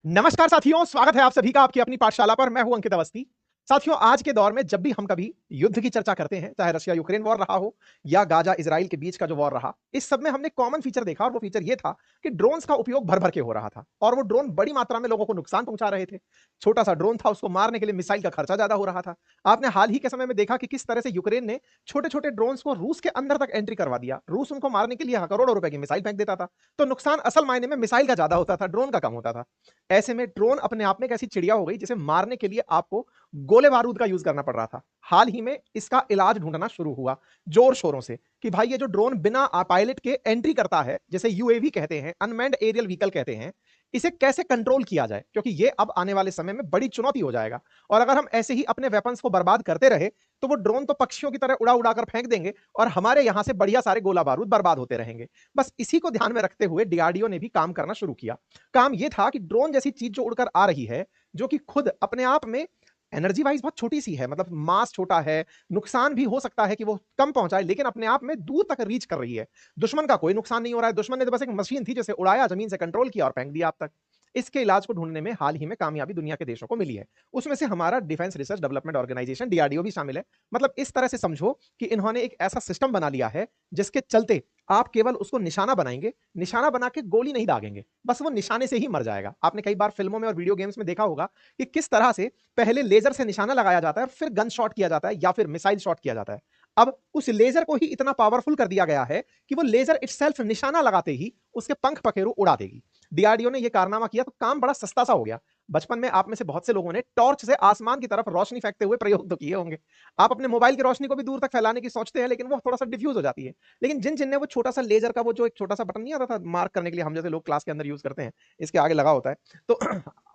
नमस्कार साथियों, स्वागत है आप सभी का आपकी अपनी पाठशाला पर। मैं हूं अंकित अवस्थी। साथियों, आज के दौर में जब भी हम कभी युद्ध की चर्चा करते हैं, चाहे रशिया यूक्रेन वॉर रहा हो या गाजा इजराइल के बीच का जो वॉर रहा, इस सब में हमने कॉमन फीचर देखा और वो फीचर ये था कि ड्रोन्स का उपयोग भर भर के हो रहा था और वो ड्रोन बड़ी मात्रा में लोगों को नुकसान पहुंचा रहे थे। छोटा सा ड्रोन था, उसको मारने के लिए मिसाइल का खर्चा ज्यादा हो रहा था। आपने हाल ही के समय में देखा कि किस तरह से यूक्रेन ने छोटे छोटे ड्रोन्स को रूस के अंदर तक एंट्री करवा दिया। रूस उनको मारने के लिए करोड़ों रुपए की मिसाइल फेंक देता था। तो नुकसान असल मायने में मिसाइल का ज्यादा होता था, ड्रोन का कम होता था। ऐसे में ड्रोन अपने आप में एक ऐसी चिड़िया हो गई जिसे मारने के लिए आपको गोले बारूद का यूज करना पड़ रहा था। हाल ही में इसका इलाज ढूंढना शुरू हुआ जोर शोरों से कि भाई ये जो ड्रोन बिना पायलट के एंट्री करता है, जिसे यूएवी कहते हैं, अनमैन्ड एरियल व्हीकल कहते हैं, इसे कैसे कंट्रोल किया जाए, क्योंकि ये अब आने वाले समय में बड़ी चुनौती हो जाएगा। और अगर हम ऐसे ही अपने वेपन्स को बर्बाद करते रहे तो वो ड्रोन तो पक्षियों की तरह उड़ा उड़ा कर फेंक देंगे और हमारे यहां से बढ़िया सारे गोला बारूद बर्बाद होते रहेंगे। बस इसी को ध्यान में रखते हुए डीआरडीओ ने भी काम करना शुरू किया। काम यह था कि ड्रोन जैसी चीज जो उड़कर आ रही है, जो कि खुद अपने आप में एनर्जी वाइज बहुत छोटी सी है, मतलब मास छोटा है, नुकसान भी हो सकता है कि वो कम पहुंचाए, लेकिन अपने आप में दूर तक रीच कर रही है। दुश्मन का कोई नुकसान नहीं हो रहा है। दुश्मन ने तो बस एक मशीन थी जिसे उड़ाया, जमीन से कंट्रोल किया और फेंक दिया आप तक। इसके इलाज को ढूंढने में हाल ही में कामयाबी दुनिया के देशों को मिली है। उसमें से हमारा defence research development organisation DRDO भी शामिल है। मतलब इस तरह से समझो कि इन्होंने एक ऐसा सिस्टम बना लिया है जिसके चलते आप केवल उसको निशाना बनाएंगे, निशाना बना के गोली नहीं दागेंगे, बस वो निशाने से ही मर जाएगा। आपने कई बार फिल्मों में और वीडियो गेम्स में देखा होगा कि किस तरह से पहले लेजर से निशाना लगाया जाता है, फिर गन शॉट किया जाता है या फिर मिसाइल शॉट किया जाता है। अब उस लेजर को ही इतना पावरफुल कर दिया गया है कि वो लेजर इटसेल्फ निशाना लगाते ही उसके पंख पखेरु उड़ा देगी। डीआरडीओ ने यह कारनामा किया तो काम बड़ा सस्ता सा हो गया। बचपन में आप में से बहुत से लोगों ने टॉर्च से आसमान की तरफ रोशनी फेंकते हुए प्रयोग तो किए होंगे। आप अपने मोबाइल की रोशनी को भी दूर तक फैलाने की सोचते हैं, लेकिन वो थोड़ा सा डिफ्यूज हो जाती है। लेकिन जिन जिन ने वो छोटा सा लेजर का वो जो एक छोटा सा बटन नहीं आता था मार्क करने के लिए, हम जैसे लोग क्लास के अंदर यूज करते हैं, इसके आगे लगा होता है, तो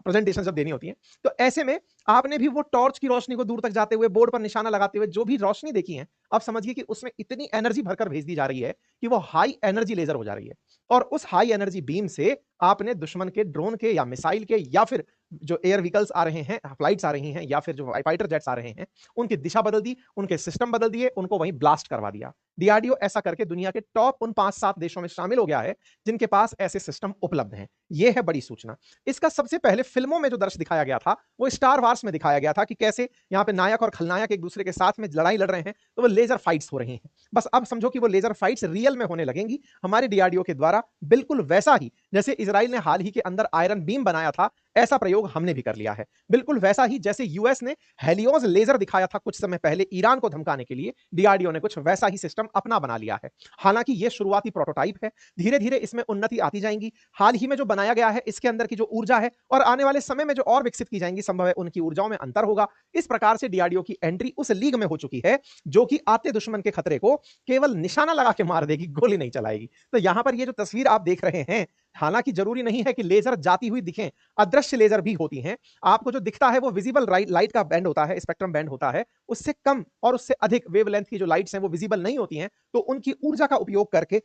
प्रेजेंटेशन जब देनी होती है, तो ऐसे में आपने भी वो टॉर्च की रोशनी को दूर तक जाते हुए, बोर्ड पर निशाना लगाते हुए जो भी रोशनी देखी है, अब समझिए कि उसमें इतनी एनर्जी भरकर भेज दी जा रही है कि वो हाई एनर्जी लेजर हो जा रही है। और उस हाई एनर्जी बीम से आपने दुश्मन के ड्रोन के या मिसाइल के या फिर जो एयर व्हीकल्स आ रहे हैं, फ्लाइट्स आ रही हैं, या फिर जो फाइटर जेट्स आ रहे हैं, उनकी दिशा बदल दी, उनके सिस्टम बदल दिए, उनको वहीं ब्लास्ट करवा दिया। डीआरडीओ ऐसा करके दुनिया के टॉप उन 5-7 देशों में शामिल हो गया है जिनके पास ऐसे सिस्टम उपलब्ध हैं। यह है बड़ी सूचना। इसका सबसे पहले फिल्मों में जो दृश्य दिखाया गया था, वो स्टार वार्स में दिखाया गया था कि कैसे यहाँ पे नायक और खलनायक एक दूसरे के साथ में लड़ाई लड़ रहे हैं, तो वो लेजर फाइट्स हो रही हैं। बस अब समझो कि वो लेजर फाइट्स रियल में होने लगेंगी हमारे डीआरडीओ के द्वारा, बिल्कुल वैसा ही जैसे इजराइल ने हाल ही के अंदर आयरन बीम बनाया था, ऐसा प्रयोग हमने भी कर लिया है। बिल्कुल वैसा ही जैसे यूएस ने हेलियोज लेजर दिखाया था कुछ समय पहले ईरान को धमकाने के लिए, डीआरडीओ ने कुछ वैसा ही सिस्टम अपना बना लिया है। हालांकि यह शुरुआती प्रोटोटाइप है, धीरे धीरे इसमें उन्नति आती जाएंगी। हाल ही में जो बनाया गया है, इसके अंदर की जो ऊर्जा है और आने वाले समय में जो और विकसित की जाएंगी, संभव है उनकी ऊर्जाओं में अंतर होगा। इस प्रकार से डीआरडीओ की एंट्री उस लीग में हो चुकी है जो कि आते दुश्मन के खतरे को केवल निशाना लगा के मार देगी, गोली नहीं चलाएगी। तो यहां पर ये जो तस्वीर आप देख रहे हैं, हालांकि जरूरी नहीं है कि लेजर जाती हुई दिखें, अदृश्य लेजर भी होती हैं। आपको जो दिखता है वो विजिबल लाइट का बैंड होता है, स्पेक्ट्रम बैंड होता है। उससे कम और उससे अधिक वेवलेंथ की जो लाइट्स हैं वो विजिबल नहीं होती हैं, तो उनकी ऊर्जा का उपयोग करके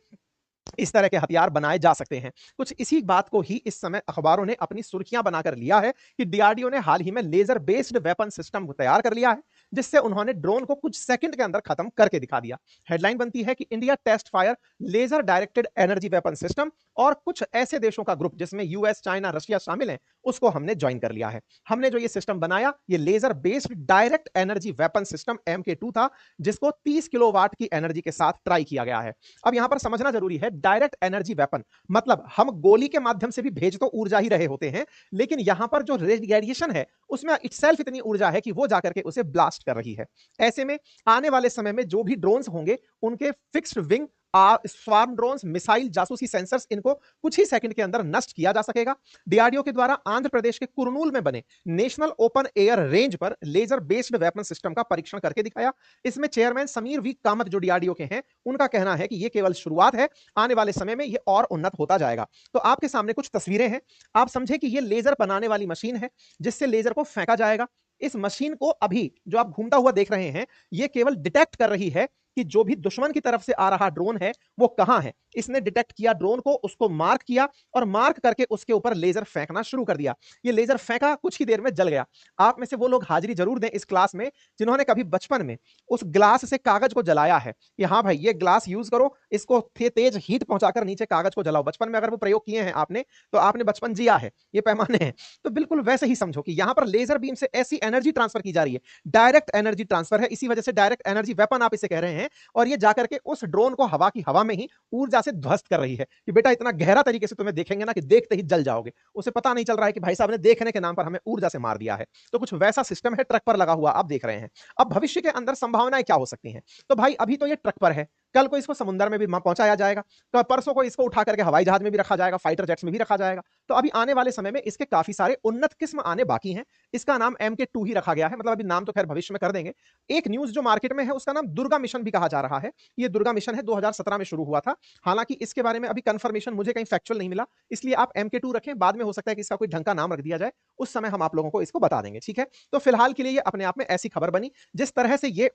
इस तरह के हथियार बनाए जा सकते हैं। कुछ इसी बात को ही इस समय अखबारों ने अपनी सुर्खियां बनाकर लिया है कि डीआरडीओ ने हाल ही में लेजर बेस्ड वेपन सिस्टम तैयार कर लिया है, जिससे उन्होंने ड्रोन को कुछ सेकंड के अंदर खत्म करके दिखा दिया। हेडलाइन बनती है कि India test fire laser directed energy weapon system, और कुछ ऐसे देशों का ग्रुप जिसमें यूएस, चाइना, रशिया शामिल हैं, उसको हमने ज्वाइन कर लिया है। हमने जो ये सिस्टम बनाया, ये laser based direct energy weapon system MK2 था, जिसको 30 किलोवाट की एनर्जी के साथ ट्राई किया गया है। अब यहां पर समझना जरूरी है, डायरेक्ट एनर्जी वेपन मतलब हम गोली के माध्यम से भी भेज तो ऊर्जा ही रहे होते हैं, लेकिन यहां पर जो रेडिएशन है उसमें इटसेल्फ इतनी ऊर्जा है कि वो जाकर के उसे ब्लास्ट कर रही है। ऐसे में आने वाले समय में जो भी ड्रोन्स होंगे, उनके fixed wing swarm drones, missile, जासूसी सेंसर्स, इनको कुछ ही सेकंड के अंदर नष्ट किया जा सकेगा। डीआरडीओ के द्वारा आंध्र प्रदेश के कुरनूल में बने नेशनल ओपन एयर रेंज पर लेजर बेस्ड वेपन सिस्टम का परीक्षण करके दिखाया। इसमें चेयरमैन समीर वी कामत जो डीआरडीओ के हैं, उनका कहना है कि यह केवल शुरुआत है, आने वाले समय में यह और उन्नत होता जाएगा। तो आपके सामने कुछ तस्वीरें हैं। आप समझे कि यह लेजर बनाने वाली मशीन है जिससे लेजर को फेंका जाएगा। इस मशीन को अभी जो आप घूमता हुआ देख रहे हैं, यह केवल डिटेक्ट कर रही है कि जो भी दुश्मन की तरफ से आ रहा ड्रोन है वो कहां है। इसने डिटेक्ट किया ड्रोन को, उसको मार्क किया और मार्क करके उसके ऊपर लेजर फेंकना शुरू कर दिया। ये लेजर फेंका, कुछ ही देर में जल गया। आप में से वो लोग हाजिरी जरूर दें इस क्लास में जिन्होंने कभी बचपन में उस ग्लास से कागज को जलाया है कि हाँ भाई ये ग्लास यूज करो, इसको तेज हीट पहुंचाकर नीचे कागज को जलाओ। बचपन में अगर वो प्रयोग किए हैं आपने तो आपने बचपन जिया है, ये पैमाने हैं। तो बिल्कुल वैसे ही समझो कि यहां पर लेजर बीम से ऐसी एनर्जी ट्रांसफर की जा रही है, डायरेक्ट एनर्जी ट्रांसफर है, इसी वजह से डायरेक्ट एनर्जी वेपन आप इसे कह रहे हैं। और ये जाकर के उस ड्रोन को हवा की हवा में ही ऊर्जा से ध्वस्त कर रही है कि बेटा इतना गहरा तरीके से तुम्हें देखेंगे ना कि देखते ही जल जाओगे। उसे पता नहीं चल रहा है कि भाई साहब ने देखने के नाम पर हमें ऊर्जा से मार दिया है। तो कुछ वैसा सिस्टम है ट्रक पर लगा हुआ, आप देख रहे हैं। अब भविष्य के अंदर संभावनाएं क्या हो सकती हैं? तो भाई अभी तो ये ट्रक पर है, कल को इसको समुद्र में भी पहुंचाया जाएगा, तो परसों को इसको उठा करके हवाई जहाज में भी रखा जाएगा, फाइटर जेट्स में भी रखा जाएगा। तो अभी आने वाले समय में इसके काफी सारे उन्नत किस्म आने बाकी हैं। इसका नाम MK2 ही रखा गया है, मतलब अभी नाम तो खैर भविष्य में कर देंगे। एक न्यूज जो मार्केट में है उसका नाम दुर्गा मिशन भी कहा जा रहा है। ये दुर्गा मिशन है, 2017 में शुरू हुआ था। हालांकि इसके बारे में अभी कंफर्मेशन मुझे कहीं फैक्चुअल नहीं मिला, इसलिए आप MK2 रखें, बाद में हो सकता है कि इसका कोई ढंग का नाम रख दिया जाए, उस समय हम आप लोगों को इसको बता देंगे, ठीक है। तो फिलहाल के लिए ये अपने आप में ऐसी खबर बनी। जिस तरह से ये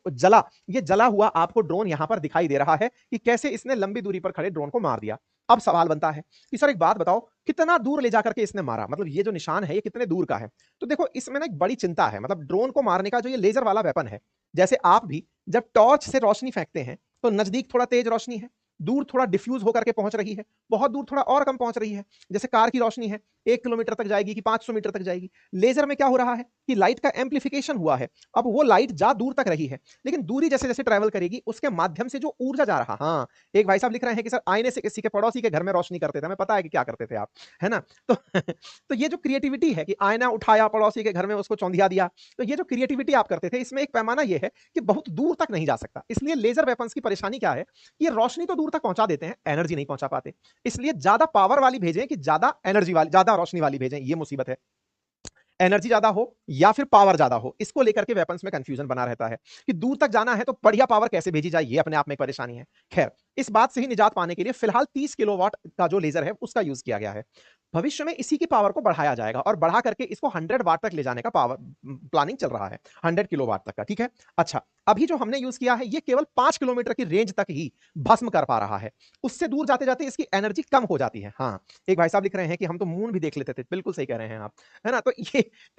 जला हुआ आपको ड्रोन यहां पर दिखाई दे रहा है कि कैसे इसने लंबी दूरी पर खड़े ड्रोन को मार दिया। अब सवाल बनता है कि सर एक बात बताओ, कितना दूर ले जाकर के इसने मारा, मतलब ये जो निशान है ये कितने दूर का है? तो देखो इसमें ना एक बड़ी चिंता है, मतलब ड्रोन को मारने का जो ये लेजर वाला वेपन है, जैसे आप भी जब टॉर्च से रोशनी फेंकते हैं तो नजदीक थोड़ा तेज रोशनी है, दूर थोड़ा डिफ्यूज होकर के पहुंच रही है, बहुत दूर थोड़ा और कम पहुंच रही है। जैसे कार की रोशनी है, 1 किलोमीटर तक जाएगी कि 500 मीटर तक जाएगी। लेजर में क्या हो रहा है कि लाइट का एम्पलीफिकेशन हुआ है। अब वो लाइट जा दूर तक रही है, लेकिन दूरी जैसे जैसे ट्रेवल करेगी उसके माध्यम से जो ऊर्जा जा रहा, हाँ एक भाई साहब लिख रहे हैं कि सर आईने से किसी के पड़ोसी के घर में रोशनी करते थे, हमें पता है कि क्या करते थे आप, है ना। तो तो ये जो क्रिएटिविटी है कि आईना उठाया पड़ोसी के घर में उसको चौंधिया दिया, तो ये जो क्रिएटिविटी आप करते थे इसमें एक पैमाना ये है कि बहुत दूर तक नहीं जा सकता। इसलिए लेजर वेपन्स की परेशानी क्या है, ये रोशनी तो दूर तक पहुंचा देते हैं, एनर्जी नहीं पहुंचा पाते। इसलिए ज्यादा पावर वाली भेजें कि ज्यादा एनर्जी वाली, ज्यादा रोशनी वाली भेजें, ये मुसीबत है। एनर्जी ज्यादा हो या फिर पावर ज्यादा हो, इसको लेकर के वेपन्स में कंफ्यूजन बना रहता है कि दूर तक जाना है तो बढ़िया पावर कैसे भेजी जाए, ये अपने आप में एक परेशानी है। खैर, इस बात से ही निजात पाने के लिए फिलहाल 30 किलोवाट का जो लेजर है उसका यूज किया गया है। भविष्य में इसी की पावर को बढ़ाया जाएगा और बढ़ा करके इसको 100 वाट तक ले जाने का पावर प्लानिंग चल रहा है, 100 किलोवाट तक का, ठीक है। अच्छा, अभी जो हमने यूज किया है ये केवल 5 किलोमीटर की रेंज तक ही भस्म कर पा रहा है, उससे दूर जाते जाते इसकी एनर्जी कम हो जाती है। हाँ, एक भाई साहब लिख रहे हैं कि हम तो मून भी देख लेते थे, बिल्कुल सही कह रहे हैं आप, है ना। तो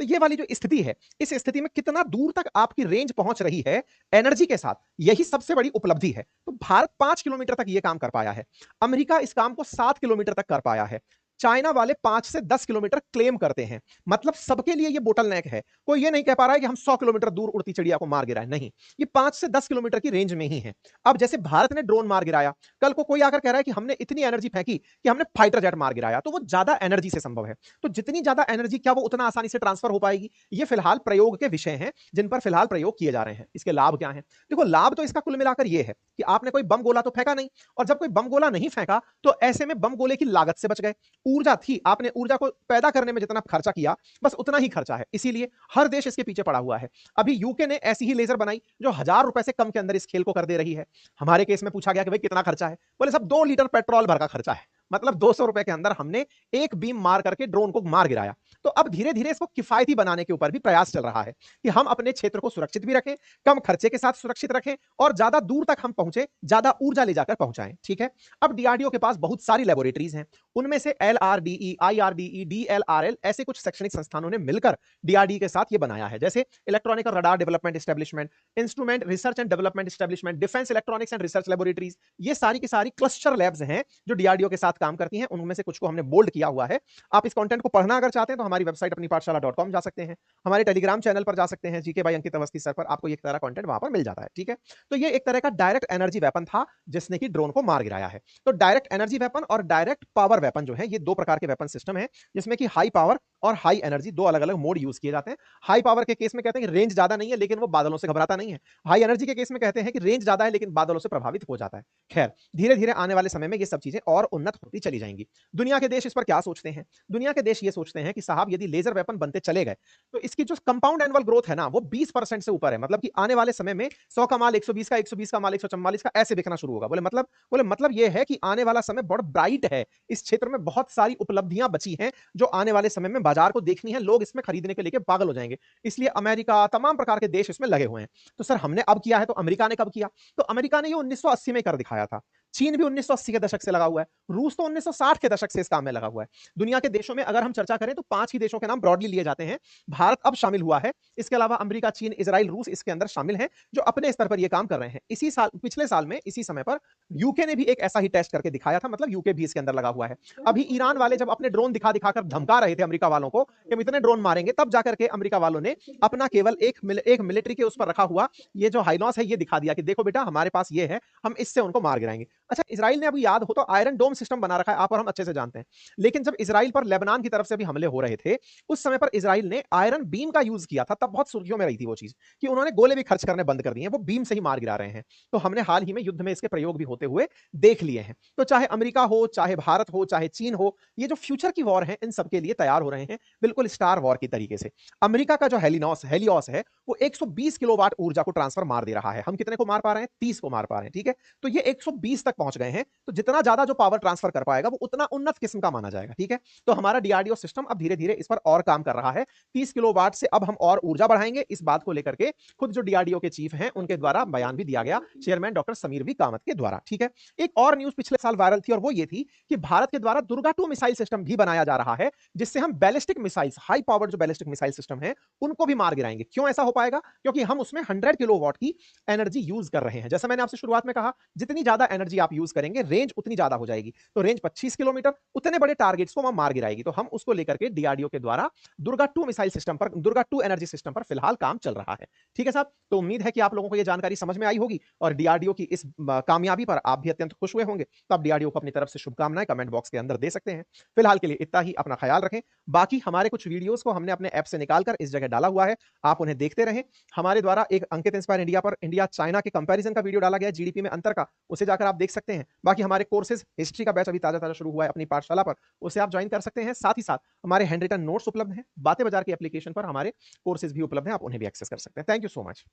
ये वाली जो स्थिति है, इस स्थिति में कितना दूर तक आपकी रेंज पहुंच रही है एनर्जी के साथ, यही सबसे बड़ी उपलब्धि है। तो भारत 5 किलोमीटर तक यह काम कर पाया है, अमेरिका इस काम को 7 किलोमीटर तक कर पाया है, चाइना वाले 5 से 10 किलोमीटर क्लेम करते हैं। मतलब सबके लिए ये बोटल नेक है, कोई ये नहीं कह पा रहा है कि हम 100 किलोमीटर दूर उड़ती चिड़िया को मार गिराए, नहीं, ये 5 से 10 किलोमीटर की रेंज में ही है। अब जैसे भारत ने ड्रोन मार गिराया, कल को कोई आकर कह रहा है कि हमने इतनी एनर्जी फेंकी कि हमने फाइटर जेट मार गिराया, तो वो ज्यादा एनर्जी से संभव है। तो जितनी ज्यादा एनर्जी, क्या वो उतना आसानी से ट्रांसफर हो पाएगी? ये फिलहाल प्रयोग के विषय हैं जिन पर फिलहाल प्रयोग किए जा रहे हैं। इसके लाभ क्या हैं? देखो, लाभ तो इसका कुल मिलाकर ये है कि आपने कोई बम गोला तो फेंका नहीं, और जब कोई बम गोला नहीं फेंका तो ऐसे में बम गोले की लागत से बच गए। ऊर्जा थी, आपने ऊर्जा को पैदा करने में जितना खर्चा किया बस उतना ही खर्चा है, इसीलिए हर देश इसके पीछे पड़ा हुआ है। अभी यूके ने ऐसी ही लेजर बनाई जो 1000 रुपए से कम के अंदर इस खेल को कर दे रही है। हमारे केस में पूछा गया कि भाई कितना खर्चा है, बोले सब 2 लीटर पेट्रोल भर का खर्चा है, मतलब 200 रुपए के अंदर हमने एक बीम मार करके ड्रोन को मार गिराया। तो अब धीरे धीरे इसको किफायती बनाने के ऊपर भी प्रयास चल रहा है कि हम अपने क्षेत्र को सुरक्षित भी रखें, कम खर्चे के साथ सुरक्षित रखें, और ज्यादा दूर तक हम पहुंचे, ज्यादा ऊर्जा ले जाकर पहुंचाएं, ठीक है। अब डीआरडीओ के पास बहुत सारी लेबोरेटरीज हैं, उनमें से एलआरडीई, आईआरडीई, डीएलआरएल, ऐसे कुछ शैक्षणिक संस्थानों ने मिलकर डीआरडीई के साथ ये बनाया है, जैसे इलेक्ट्रॉनिक और radar development establishment, instrument research and development establishment, defence electronics and research laboratories. ये सारी की सारी क्लस्टर लैब्स हैं जो डीआरडीओ के साथ काम करती हैं, उनमें से कुछ को हमने बोल्ड किया हुआ है। आप इस कंटेंट को पढ़ना अगर चाहते हैं तो हमारी वेबसाइट अपनी पाठशाला.com जा सकते हैं, हमारे टेलीग्राम चैनल पर जा सकते हैं, GK by Ankit Awasthi sir पर, आपको एक तरह कंटेंट वहां पर मिल जाता है, ठीक है। तो ये एक तरह का डायरेक्ट एनर्जी वेपन था जिसने कि ड्रोन को मार गिराया है। तो डायरेक्ट एनर्जी वेपन और डायरेक्ट पावर वेपन जो है, ये दो प्रकार के वेपन सिस्टम है, जिसमें कि हाई पावर और हाई एनर्जी, दो अलग अलग मोड यूज किए जाते हैं। हाई पावर के केस में कहते हैं कि रेंज ज्यादा नहीं है लेकिन वो बादलों से घबराता नहीं है, हाई एनर्जी के केस में कहते हैं कि रेंज ज्यादा है लेकिन बादलों से प्रभावित हो जाता है। खैर, धीरे धीरे आने वाले समय में ये सब चीजें और उन्नत होती चली जाएंगी। दुनिया के देश इस पर क्या सोचते हैं? दुनिया के देश ये सोचते हैं कि साहब यदि लेजर वेपन बनते चले गए तो इसकी जो कंपाउंड एनुअल ग्रोथ है ना, वो 20% से ऊपर है। मतलब कि आने वाले समय में 100 का माल 120 का, 120 का माल 144 का, ऐसे बिकना शुरू होगा। बोले मतलब ये है कि आने वाला समय बहुत ब्राइट है, इस क्षेत्र में बहुत सारी उपलब्धियां बची हैं जो आने वाले समय में बाजार को देखनी है, लोग इसमें खरीदने के लेके पागल हो जाएंगे। इसलिए अमेरिका, तमाम प्रकार के देश इसमें लगे हुए हैं। तो सर हमने अब किया है, तो अमेरिका ने कब किया? तो अमेरिका ने ये 1980 में कर दिखाया था। चीन भी 1980 के दशक से लगा हुआ है। रूस तो 1960 के दशक से इस काम में लगा हुआ है। दुनिया के देशों में अगर हम चर्चा करें तो 5 ही देशों के नाम ब्रॉडली लिए जाते हैं। भारत अब शामिल हुआ है। इसके अलावा अमेरिका, चीन, इजराइल, रूस इसके अंदर शामिल हैं, जो अपने स्तर पर यह काम कर रहे हैं। इसी साल, पिछले साल में इसी समय पर यूके ने भी एक ऐसा ही टेस्ट करके दिखाया था, मतलब यूके भी इसके अंदर लगा हुआ है। अभी ईरान वाले जब अपने ड्रोन दिखा दिखाकर धमका रहे थे अमेरिका वालों को कि हम इतने ड्रोन मारेंगे, तब जाकर के अमेरिका वालों ने अपना केवल एक मिलिट्री के उस पर रखा हुआ ये जो हाइनॉस है, ये दिखा दिया कि देखो बेटा हमारे पास ये है, हम इससे उनको मार गिराएंगे। अच्छा, इजराइल ने अभी याद हो तो आयरन डोम सिस्टम बना रखा है, आप और हम अच्छे से जानते हैं। लेकिन जब इजराइल पर लेबनान की तरफ से भी हमले हो रहे थे, उस समय पर इजराइल ने आयरन बीम का यूज किया था। तब बहुत सुर्खियों में रही थी वो चीज कि उन्होंने गोले भी खर्च करने बंद कर दिए हैं, वो बीम से ही मार गिरा रहे हैं। तो हमने हाल ही में युद्ध में इसके प्रयोग भी होते हुए देख लिए हैं। तो चाहे अमेरिका हो, चाहे भारत हो, चाहे चीन हो, ये जो फ्यूचर की वॉर है, इन सबके लिए तैयार हो रहे हैं, बिल्कुल स्टार वॉर की तरीके से। अमेरिका का जो हेलियोस है, वो 120 किलोवाट ऊर्जा को ट्रांसफर मार दे रहा है। हम कितने को मार पा रहे हैं? 30 को मार पा रहे हैं, ठीक है। तो ये 120 तक पहुंच गए हैं। तो जितना ज्यादा जो पावर ट्रांसफर कर पाएगा, वो उतना उन्नत किस्म का माना जाएगा, ठीक है। तो हमारा डीआरडीओ सिस्टम अब धीरे धीरे इस पर और काम कर रहा है। 30 किलोवाट से अब हम और ऊर्जा बढ़ाएंगे। इस बात को लेकर के खुद जो डीआरडीओ के चीफ हैं, उनके द्वारा बयान भी दिया गया, chairman doctor Samir V Kamat के द्वारा, ठीक है। एक और न्यूज पिछले साल वायरल थी, और वो ये थी कि भारत के द्वारा दुर्गा 2 मिसाइल सिस्टम भी बनाया जा रहा है, जिससे हम बैलिस्टिक मिसाइल्स, हाई पावर जो बैलिस्टिक मिसाइल सिस्टम है, उनको भी मार गिराएंगे। क्यों ऐसा हो पाएगा? क्योंकि हम उसमें 100 किलोवाट की एनर्जी यूज कर रहे हैं। जैसा मैंने आपसे शुरुआत में कहा, जितनी ज्यादा एनर्जी आप यूज करेंगे, रेंज उतनी ज्यादा हो जाएगी। तो रेंज 25 किलोमीटर, उतने बड़े टारगेट्स को वह मार गिराएगी। तो हम उसको लेकर के डीआरडीओ के द्वारा दुर्गा 2 मिसाइल सिस्टम पर, दुर्गा 2 एनर्जी सिस्टम पर फिलहाल काम चल रहा है, ठीक है साहब। तो उम्मीद है कि आप लोगों को यह जानकारी समझ में आई होगी, और डीआरडीओ की इस कामयाबी पर आप भी अत्यंत खुश हुए होंगे। तो आप डीआरडीओ को अपनी तरफ से शुभकामनाएं कमेंट बॉक्स के अंदर दे सकते हैं। फिलहाल के लिए इतना ही, अपना ख्याल रखें। बाकी हमारे कुछ वीडियोस को हमने अपने ऐप से निकालकर इस जगह डाला हुआ है, आप उन्हें देखते रहें। हमारे द्वारा एक अंकित इंस्पायर इंडिया पर इंडिया चाइना के कंपैरिजन का वीडियो डाला गया है, जीडीपी में अंतर का, उसे जाकर आप देख सकते हैं। बाकी हमारे कोर्सेज, हिस्ट्री का बैच अभी ताजा ताजा शुरू हुआ है अपनी पाठशाला पर, उसे आप ज्वाइन कर सकते हैं। साथ ही साथ हमारे हैंड रिटन नोट्स उपलब्ध हैं, बातें बाजार की एप्लीकेशन पर हमारे कोर्सेज भी उपलब्ध हैं, आप उन्हें भी एक्सेस कर सकते हैं। Thank you so much.